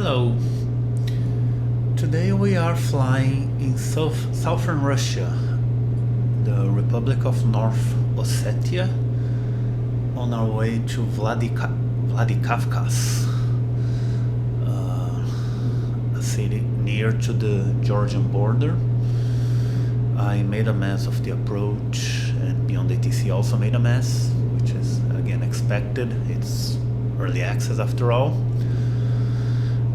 Hello. Today we are flying in southern Russia, the Republic of North Ossetia, on our way to Vladikavkaz, a city near to the Georgian border. I made a mess of the approach, and Beyond ATC also made a mess, which is again expected. It's early access after all.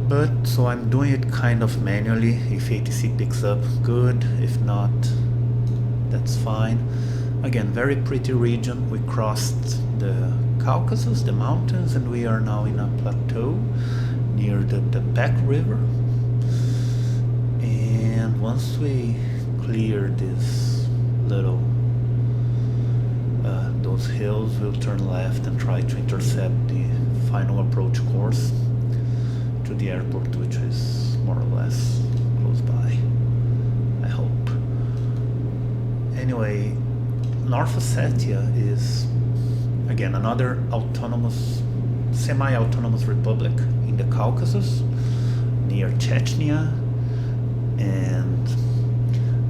But so I'm doing it kind of manually. If ATC picks up, good. If not, that's fine. Again, very pretty region. We crossed the Caucasus, the mountains, and we are now in a plateau near the Peck River. And once we clear this little those hills, we'll turn left and try to intercept the final approach course to the airport, which is more or less close by, I hope. Anyway, North Ossetia is again another semi-autonomous republic in the Caucasus near Chechnya, and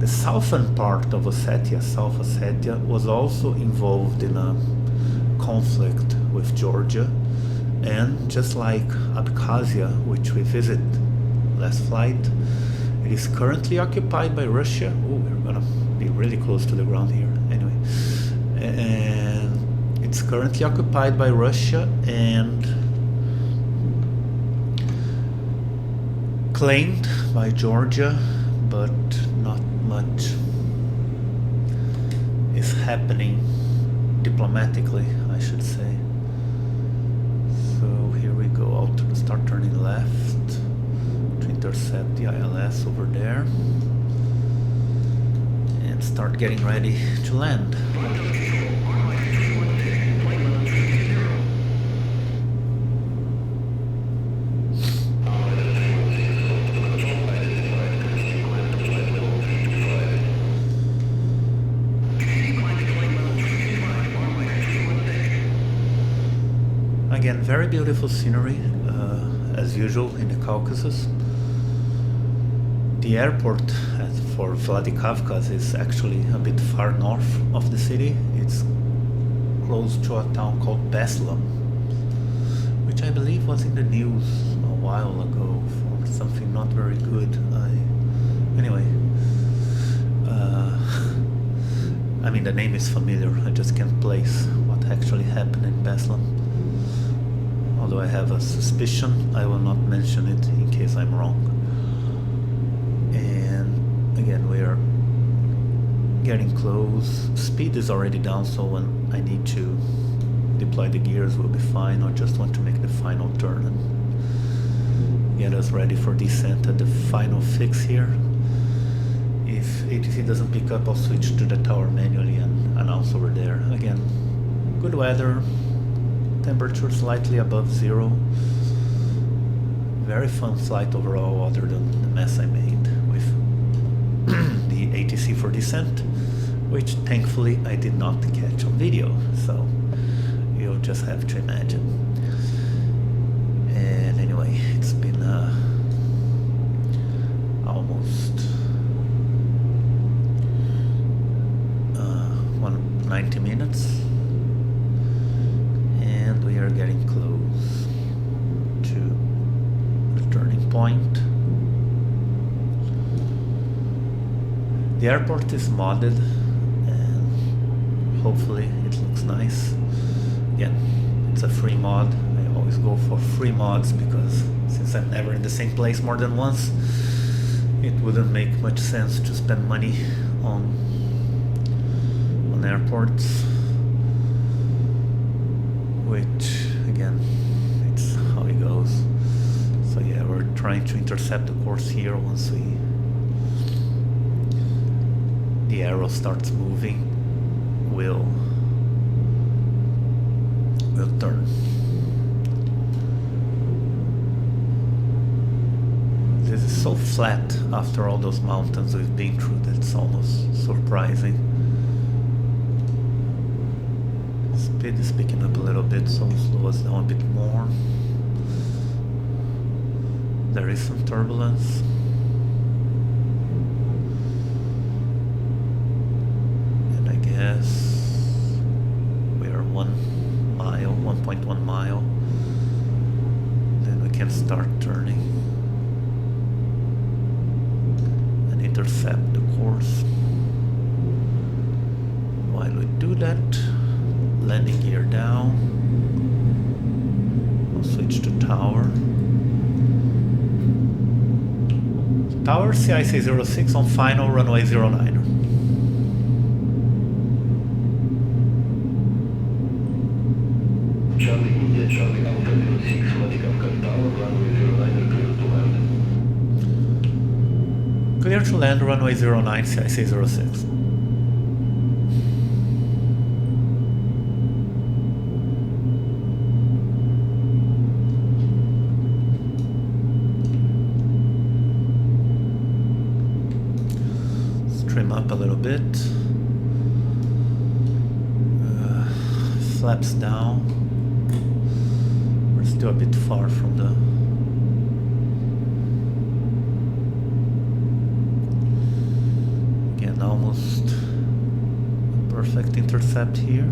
the southern part of Ossetia, South Ossetia, was also involved in a conflict with Georgia. And just like Abkhazia, which we visit last flight, it is currently occupied by Russia. Oh, we're gonna be really close to the ground here. Anyway, and it's currently occupied by Russia and claimed by Georgia, but not much is happening diplomatically, I should say. So here we go, out to start turning left to intercept the ILS over there and start getting ready to land. Again, very beautiful scenery, as usual in the Caucasus. The airport for Vladikavkaz is actually a bit far north of the city. It's close to a town called Beslan, which I believe was in the news a while ago for something not very good. Anyway, I mean, the name is familiar, I just can't place what actually happened in Beslan. Although I have a suspicion, I will not mention it in case I'm wrong. And again, we are getting close. Speed is already down, so when I need to deploy the gears, we'll be fine. I just want to make the final turn and get us ready for descent at the final fix here. If ATC doesn't pick up, I'll switch to the tower manually and announce over there. Again, good weather. Temperature slightly above zero. Very fun flight overall, other than the mess I made with the ATC for descent, which thankfully I did not catch on video, so you'll just have to imagine. And anyway, it's been almost 90 minutes. We are getting close to the turning point. The airport is modded and hopefully it looks nice. Again, it's a free mod. I always go for free mods because since I'm never in the same place more than once, it wouldn't make much sense to spend money on airports. Which, again, it's how it goes. So yeah, we're trying to intercept the course here. Once the arrow starts moving, we'll turn. This is so flat after all those mountains we've been through that it's almost surprising. Speed is picking up a little bit, so slow us down a bit more. There is some turbulence. And I guess we are 1 mile, 1.1 mile. Then we can start turning and intercept the course. While we do that, landing gear down. I'll switch to tower. Tower CIC06 on final runway 09. Charlie India, Charlie Alpha 06, Vladikavkaz Tower, runway 09, clear to land. Clear to land, runway 09, CIC06. Trim up a little bit. Flaps down. We're still a bit far from the again, almost a perfect intercept here.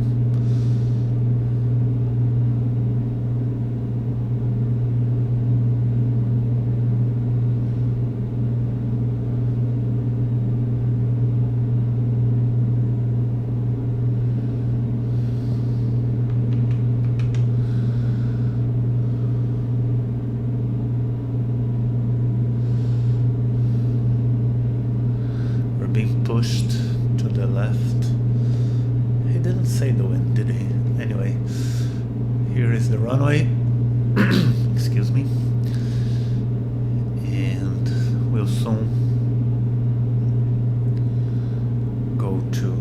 Being pushed to the left. He didn't say the wind, did he? Anyway, here is the runway. Excuse me. And we'll soon go to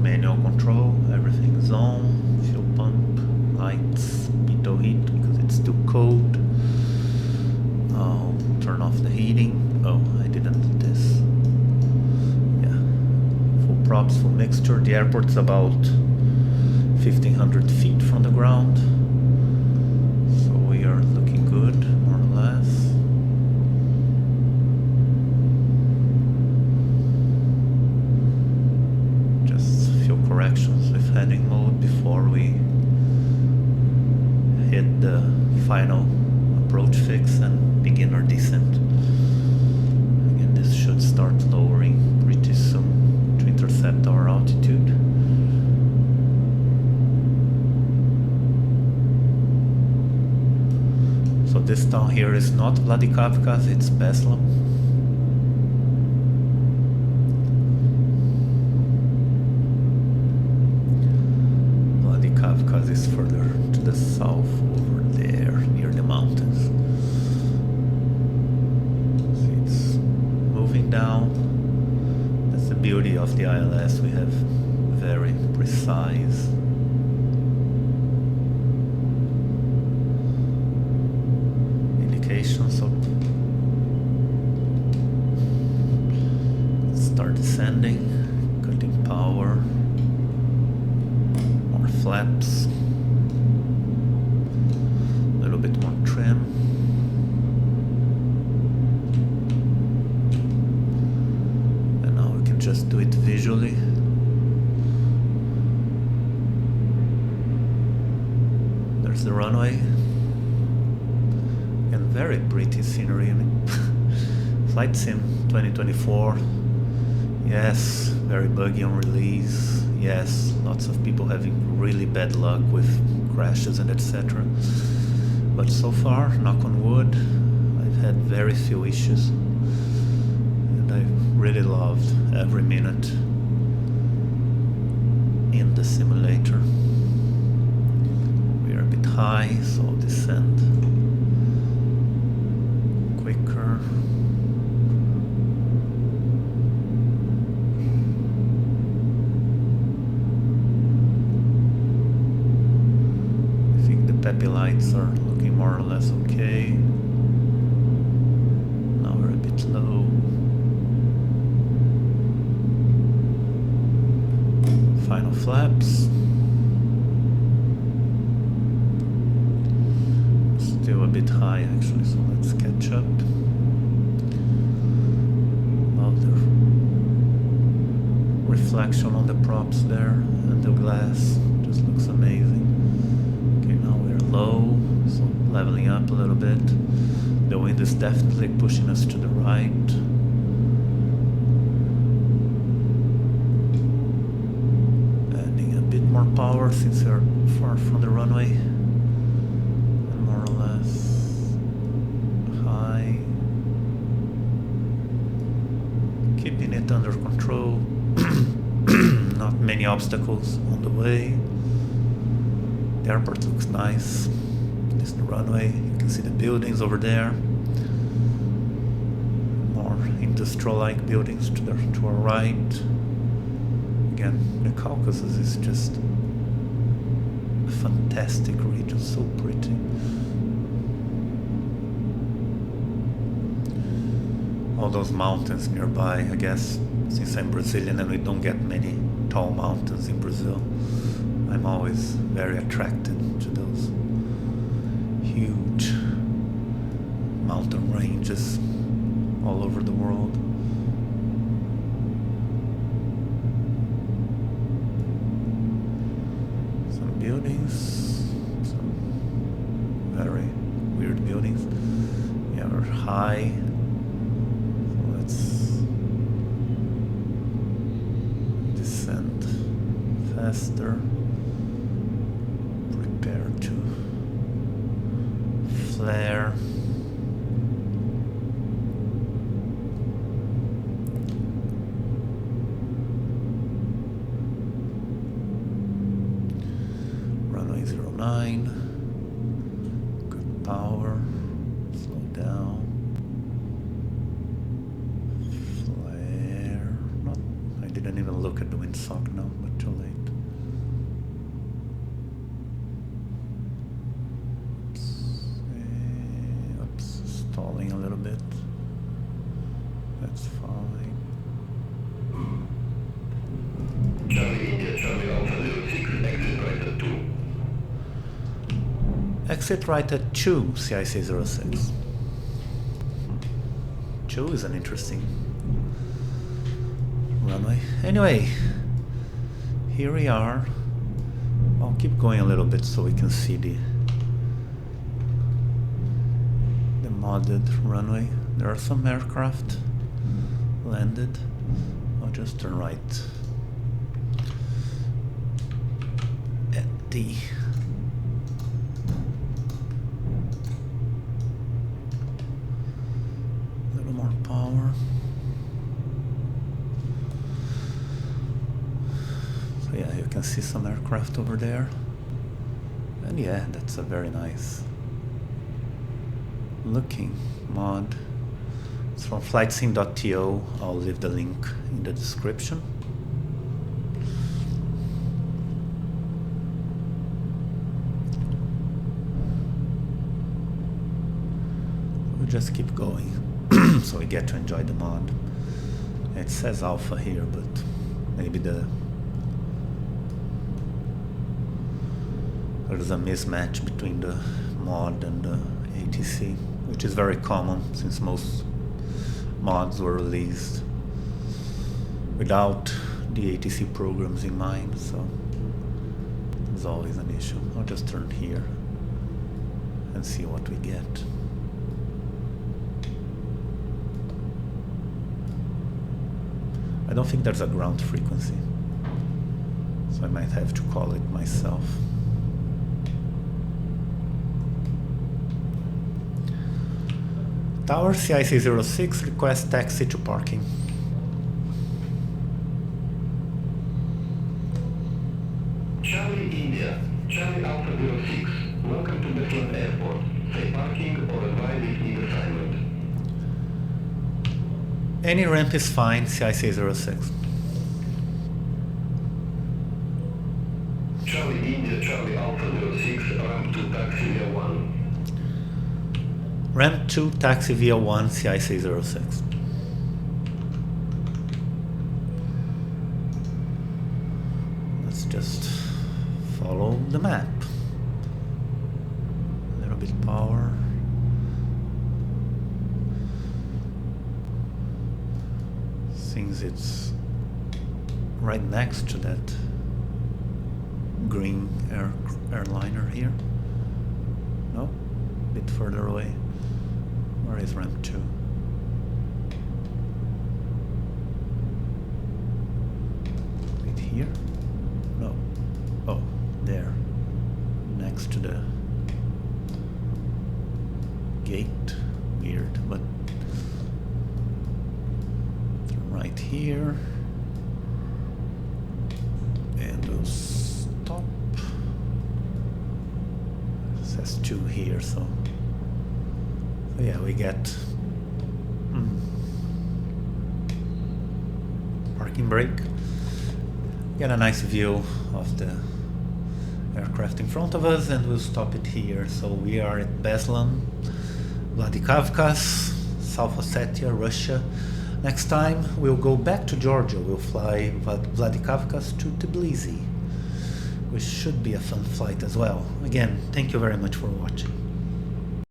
manual control. Everything is on. Fuel pump, lights, pitot heat because it's too cold. I'll turn off the heating. Oh, I didn't do this. Yeah. Full props, full mixture. The airport's about 1,500 feet from the ground. So we are looking good, more or less. Just a few corrections with heading mode before we hit the final approach fix and begin our descent. This should start lowering pretty soon to intercept our altitude. So this town here is not Vladikavkaz, it's Beslan. Vladikavkaz is further to the south over there, near the mountains. Down. That's the beauty of the ILS. We have very precise indications. So start descending, cutting power, more flaps, a little bit more trim. Just do it visually. There's the runway and very pretty scenery. I mean, Flight Sim 2024. Yes, very buggy on release. Yes, lots of people having really bad luck with crashes and etc. But so far, knock on wood, I've had very few issues. I really loved every minute in the simulator. We are a bit high, so I'll descend quicker. I think the peppy lights are looking more or less okay. Now we're a bit low. Final flaps. Still a bit high actually, so let's catch up. Love the reflection on the props there and the glass, just looks amazing. Okay, now we're low, so leveling up a little bit. The wind is definitely pushing us to the right. Adding a bit more power since we're far from the runway. And more or less high. Keeping it under control. Not many obstacles on the way. The airport looks nice. This is the runway. You can see the buildings over there. More industrial-like buildings to our right. Again, the Caucasus is just a fantastic region, so pretty. All those mountains nearby, I guess, since I'm Brazilian and we don't get many tall mountains in Brazil, I'm always very attracted to those huge mountain ranges all over the world. Some buildings, some very weird buildings. Yeah, we're high. So let's descend faster. Prepare to flare. Runway 09. Good power. Slow down. Flare. Not. I didn't even look at the windsock now, but too late. Stalling a little bit. That's fine. Charlie India, Charlie Alpha 06, exit right at 2. Exit right at 2, CIC 06. 2 is an interesting runway. Anyway, here we are. I'll keep going a little bit so we can see the modded runway. There are some aircraft landed. I'll just turn right at D. A little more power. So yeah, you can see some aircraft over there. And yeah, that's a very nice looking mod. It's from flightsim.to. I'll leave the link in the description. We'll just keep going so we get to enjoy the mod. It says alpha here, but maybe there's a mismatch between the mod and the ATC, which is very common since most mods were released without the ATC programs in mind, so there's always an issue. I'll just turn here and see what we get. I don't think there's a ground frequency, so I might have to call it myself. Tower CIC 06, request taxi to parking. Charlie India, Charlie Alpha 06, welcome to Beslan Airport. Say parking or advise if need assignment. Any ramp is fine, CIC 06. Charlie India, Charlie Alpha 06, ramp to taxi via 1. Ramp 2, taxi via 1, CIC 06. Let's just follow the map. A little bit power. Since it's right next to that green airliner here. No? A bit further away. Where is ramp 2? Right here? No. Oh, there. Next to the gate. Weird, but right here. And we'll stop. It says 2 here, so yeah, we get parking brake. Get a nice view of the aircraft in front of us, and we'll stop it here. So we are at Beslan, Vladikavkaz, South Ossetia, Russia. Next time we'll go back to Georgia. We'll fly Vladikavkaz to Tbilisi, which should be a fun flight as well. Again, thank you very much for watching.